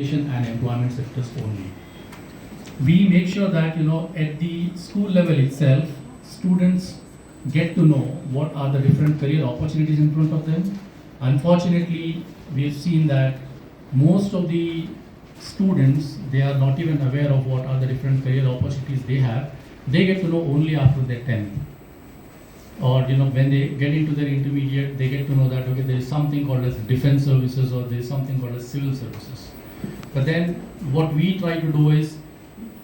education and employment sectors only. We make sure that at the school level itself, students get to know what are the different career opportunities in front of them. Unfortunately, we have seen that most of the students, they are not even aware of what are the different career opportunities they have. They get to know only after their 10th, or when they get into their intermediate, they get to know that okay, there is something called as defense services, or there is something called as civil services. But then what we try to do is,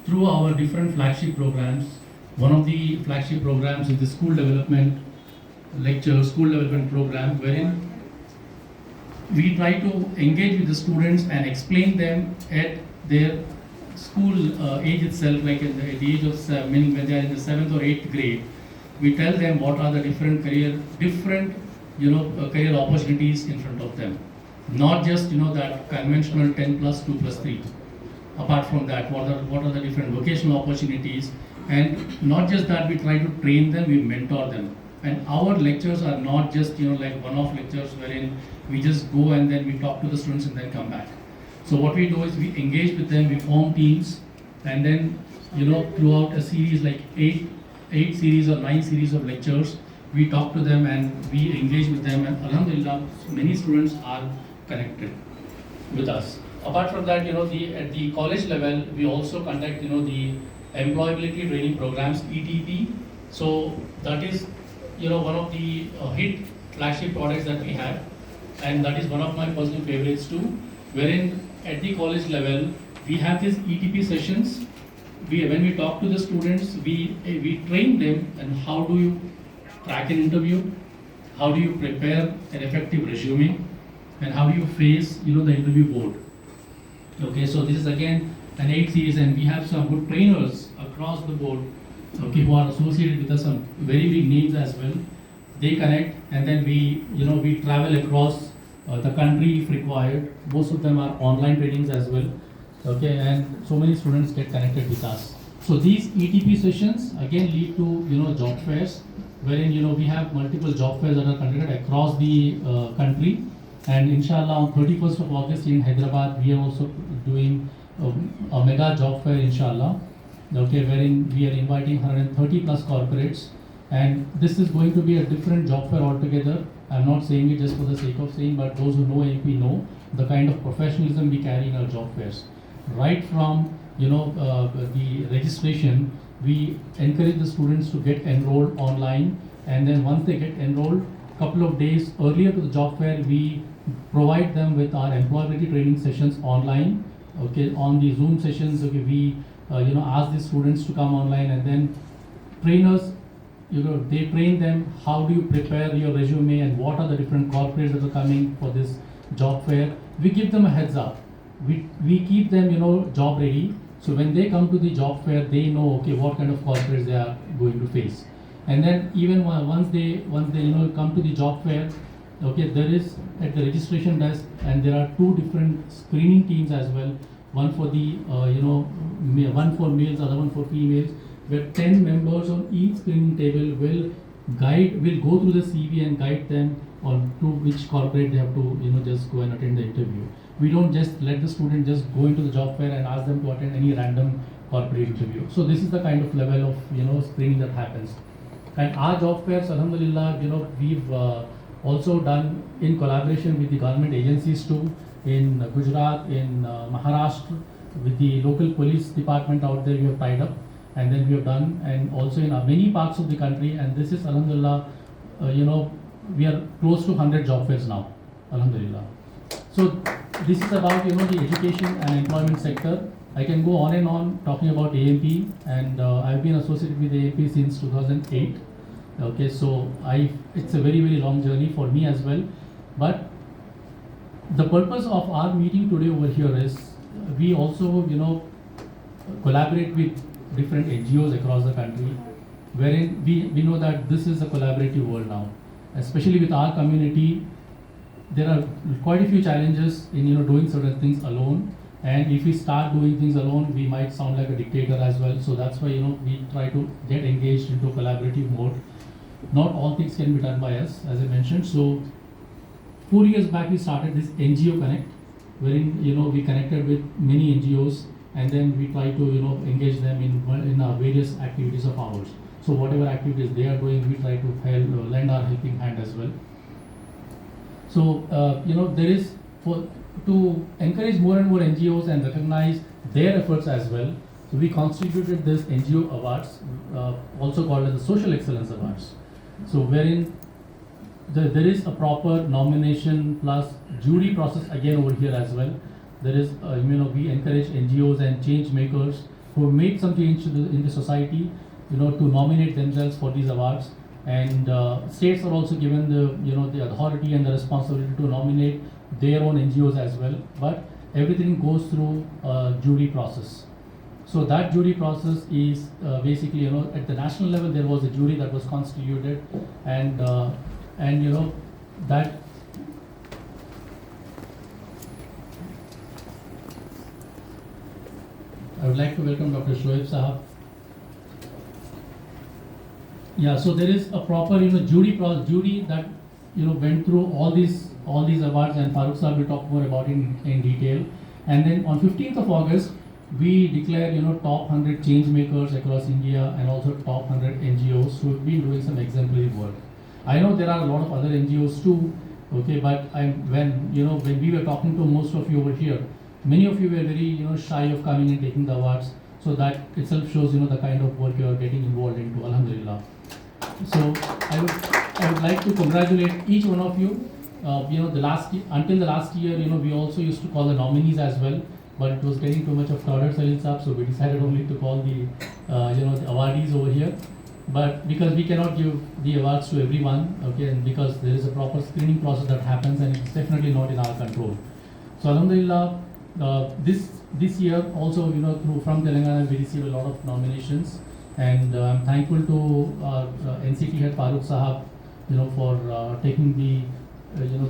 through our different flagship programs, one of the flagship programs is the school development school development program, wherein we try to engage with the students and explain them at their school age itself, like at the age of when they are in the 7th or 8th grade. We tell them what are the different career opportunities in front of them, not just that conventional 10 plus 2 plus 3. Apart from that, what are the different vocational opportunities, and not just that, we try to train them, we mentor them. And our lectures are not just like one-off lectures wherein we just go and then we talk to the students and then come back. So what we do is we engage with them, we form teams, and then throughout a series like eight series or 9 series of lectures, we talk to them and we engage with them, and alhamdulillah, many students are connected with us. Apart from that, at the college level, we also conduct the employability training programs, ETP. So that is one of the hit flagship products that we have, and that is one of my personal favorites too, wherein at the college level we have these ETP sessions. When we talk to the students, we train them and how do you crack an interview, how do you prepare an effective resume, and how do you face the interview board. Okay, so this is again an 8 series, and we have some good trainers across the board, okay, who are associated with us, some very big names as well. They connect, and then we travel across the country if required. Most of them are online trainings as well. Okay, and so many students get connected with us. So these ETP sessions again lead to job fairs, wherein we have multiple job fairs that are conducted across the country. And inshallah, on 31st of August in Hyderabad, we are also doing a mega job fair, inshallah. Okay, wherein we are inviting 130 plus corporates, and this is going to be a different job fair altogether. I'm not saying it just for the sake of saying, but those who know AP know the kind of professionalism we carry in our job fairs. Right from the registration, we encourage the students to get enrolled online, and then once they get enrolled, couple of days earlier to the job fair, we provide them with our employability training sessions online. Okay, on the Zoom sessions, okay, we ask the students to come online, and then trainers, they train them how do you prepare your resume and what are the different corporates that are coming for this job fair. We give them a heads up. We keep them job ready, so when they come to the job fair, they know okay what kind of corporates they are going to face. And then even once they come to the job fair, okay, there is at the registration desk, and there are 2 different screening teams as well. One for the one for males, other one for females, where 10 members on each screening table will go through the CV and guide them on to which corporate they have to just go and attend the interview. We don't just let the student just go into the job fair and ask them to attend any random corporate interview. So this is the kind of level of screening that happens. And our job fairs, alhamdulillah, we've also done in collaboration with the government agencies too, in Gujarat, in Maharashtra, with the local police department out there we have tied up, and then we have done, and also in many parts of the country. And this is alhamdulillah, we are close to 100 job fairs now, alhamdulillah. So this is about the education and employment sector. I can go on and on talking about AMP, and I've been associated with AMP since 2008. Okay, so it's a very, very long journey for me as well. But the purpose of our meeting today over here is we also collaborate with different NGOs across the country, wherein we know that this is a collaborative world now. Especially with our community, there are quite a few challenges in doing certain things alone. And if we start doing things alone, we might sound like a dictator as well. So that's why we try to get engaged into collaborative mode. Not all things can be done by us, as I mentioned. So 4 years back, we started this NGO Connect, wherein we connected with many NGOs, and then we try to engage them in various activities of ours. So whatever activities they are doing, we try to help lend our helping hand as well. So there is to encourage more and more NGOs and recognize their efforts as well. So we constituted this NGO awards, also called as the Social Excellence Awards. So wherein there is a proper nomination plus jury process again over here as well. There is we encourage NGOs and change makers who made some change in the society, to nominate themselves for these awards. And states are also given the authority and the responsibility to nominate their own NGOs as well. But everything goes through a jury process. So that jury process is basically at the national level there was a jury that was constituted, and that I would like to welcome Dr. Shoaib Sahab. Yeah, so there is a proper jury that went through all these awards, and Farooq Sahab will talk more about it in detail. And then on 15th of August we declare top 100 change makers across India, and also top 100 NGOs who have been doing some exemplary work. I know there are a lot of other NGOs too, okay, but when we were talking to most of you over here, many of you were very shy of coming and taking the awards. So that itself shows the kind of work you are getting involved into. Alhamdulillah. So I would like to congratulate each one of you. Until the last year, we also used to call the nominees as well, but it was getting too much of crowded Sayeed up, so we decided only to call the the awardees over here. But because we cannot give the awards to everyone, okay, and because there is a proper screening process that happens, and it's definitely not in our control. So Alhamdulillah, this year also from Telangana we received a lot of nominations, and I'm thankful to NCT head Farooq Sahab for taking the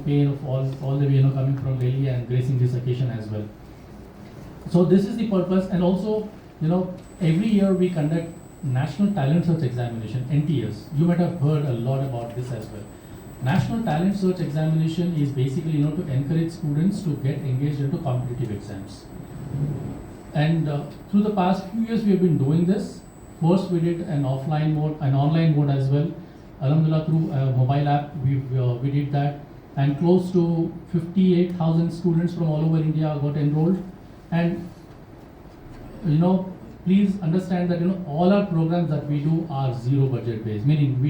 pain of all the way coming from Delhi and gracing this occasion as well. So this is the purpose, and also every year we conduct National Talent Search Examination, NTS. You might have heard a lot about this as well. National Talent Search Examination is basically to encourage students to get engaged into competitive exams. And through the past few years we have been doing this. First we did an offline mode, an online mode as well. Alhamdulillah, through a mobile app we did that, and close to 58,000 students from all over India got enrolled. And please understand that all our programs that we do are zero budget based, meaning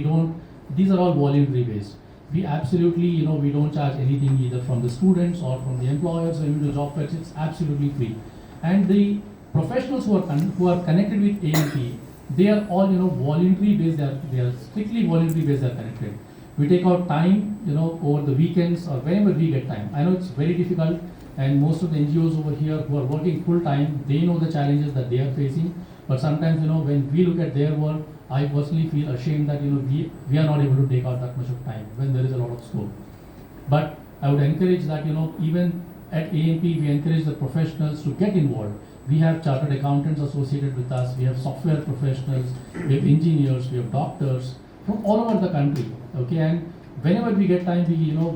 these are all voluntary based. We absolutely we don't charge anything either from the students or from the employers. When we do job fairs, it's absolutely free. And the professionals who are connected with AMP, they are all voluntary based. They are strictly voluntary based. They are connected. We take out time over the weekends or whenever we get time. I know it's very difficult, and most of the NGOs over here who are working full time, they know the challenges that they are facing. But sometimes when we look at their work, I personally feel ashamed that we are not able to take out that much of time when there is a lot of scope. But I would encourage that even at AMP we encourage the professionals to get involved. We have chartered accountants associated with us, we have software professionals, we have engineers, we have doctors from all over the country. Okay, and whenever we get time,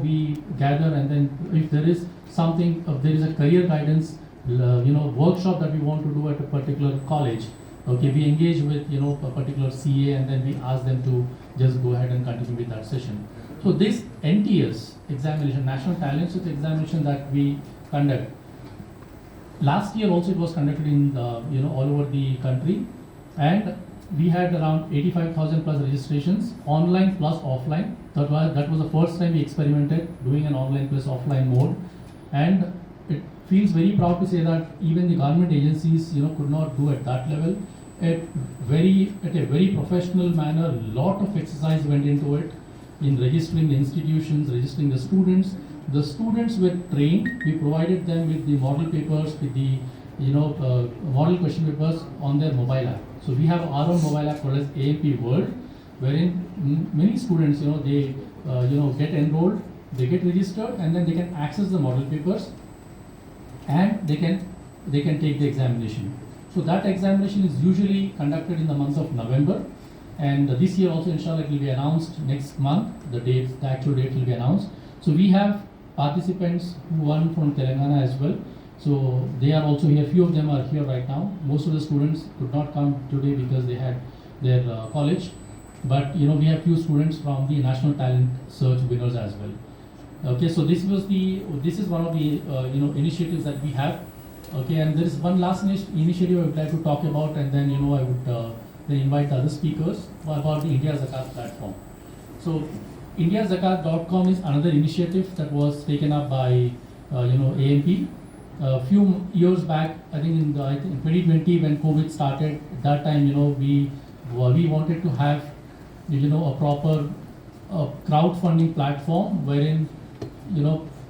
we gather, and then if there is something, if there is a career guidance workshop that we want to do at a particular college, okay, we engage with a particular CA, and then we ask them to just go ahead and continue with that session. So this NTS examination, National Talent Search Examination, that we conduct, last year also it was conducted in all over the country, and we had around 85,000 plus registrations, online plus offline. That was the first time we experimented doing an online plus offline mode, and it feels very proud to say that even the government agencies could not do at that level. At a very professional manner, lot of exercise went into it in registering the institutions, registering the students. The students were trained. We provided them with the model papers, with the model question papers on their mobile app. So we have our own mobile app called as AMP World, wherein many students they get enrolled, they get registered, and then they can access the model papers, and they can take the examination. So that examination is usually conducted in the month of November, and this year also inshallah it will be announced next month. The actual date will be announced. So we have participants who won from Telangana as well. So they are also here. Few of them are here right now. Most of the students could not come today because they had their college. But we have few students from the National Talent Search winners as well. Okay, so this is one of the initiatives that we have. Okay, and there is one last initiative I would like to talk about, and then I would then invite the other speakers about the India Zakat platform. So IndiaZakat.com is another initiative that was taken up by AMP. A few years back, I think in 2020 when COVID started, at that time we wanted to have a proper crowdfunding platform wherein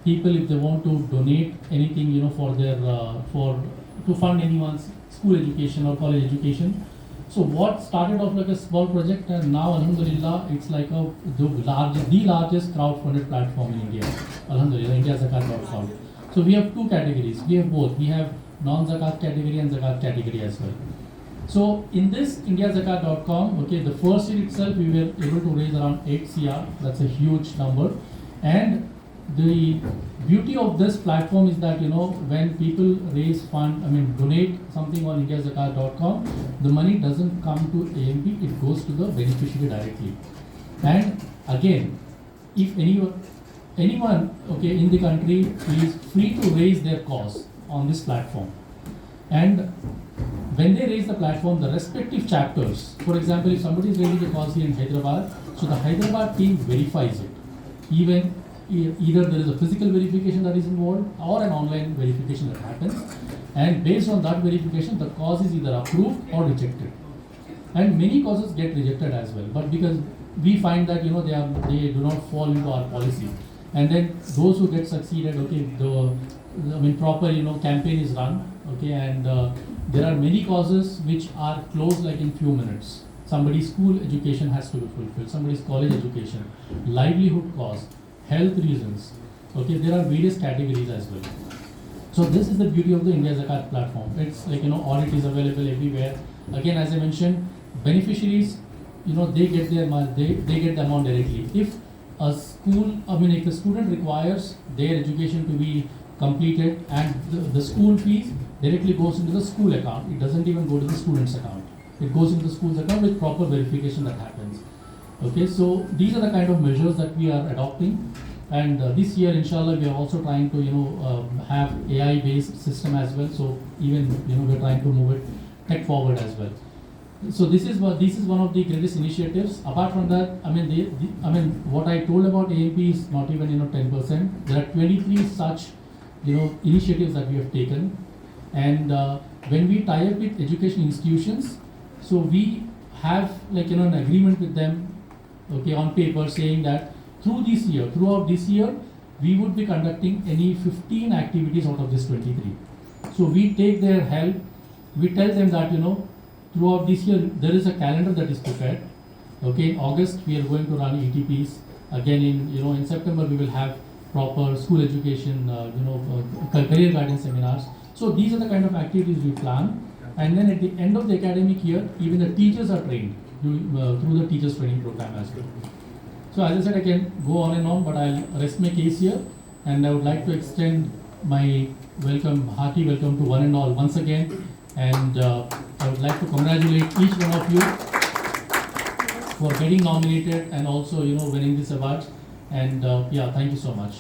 people, if they want to donate anything for their to fund anyone's school education or college education. So what started off like a small project, and now alhamdulillah it's like the largest crowdfunded platform in India. Alhamdulillah, IndiaZakat.com. So we have two categories. We have both. We have non-zakat category and zakat category as well. So in this IndiaZakat.com, okay, the first year itself we were able to raise around 8 CR. That's a huge number. And the beauty of this platform is that when people raise fund, donate something on IndiaZakat.com, the money doesn't come to AMP, it goes to the beneficiary directly. And again, if anyone in the country is free to raise their cause on this platform, and when they raise the platform, the respective chapters, for example, if somebody is raising a cause here in Hyderabad, so the Hyderabad team verifies it. Either there is a physical verification that is involved or an online verification that happens, and based on that verification, the cause is either approved or rejected. And many causes get rejected as well, but because we find that they do not fall into our policy, and then those who get succeeded, proper campaign is run, okay, and there are many causes which are closed like in few minutes. Somebody's school education has to be fulfilled, somebody's college education, livelihood cause, health reasons. Okay, there are various categories as well. So this is the beauty of the India Zakat platform. It's like audit is available everywhere. Again, as I mentioned, beneficiaries, they get their money, they get the amount directly. If a school, if a student requires their education to be completed, and the school fees directly goes into the school account, it doesn't even go to the student's account. It goes into the school's account with proper verification that happens. Okay, so these are the kind of measures that we are adopting, and this year, inshallah, we are also trying to have AI-based system as well. So even we're trying to move it tech forward as well. So this is one of the greatest initiatives. Apart from that, what I told about AMP is not even 10%. There are 23 such initiatives that we have taken, and when we tie up with education institutions, so we have an agreement with them, okay, on paper, saying that throughout this year, we would be conducting any 15 activities out of this 23. So we take their help. We tell them that throughout this year there is a calendar that is prepared. Okay, in August we are going to run ETPs. Again in September we will have proper school education, career guidance seminars. So these are the kind of activities we plan. And then at the end of the academic year, even the teachers are trained through the teachers training program as well. So as I said, I can go on and on, but I'll rest my case here, and I would like to extend my hearty welcome to one and all once again, and I would like to congratulate each one of you for getting nominated and also winning this award, and thank you so much.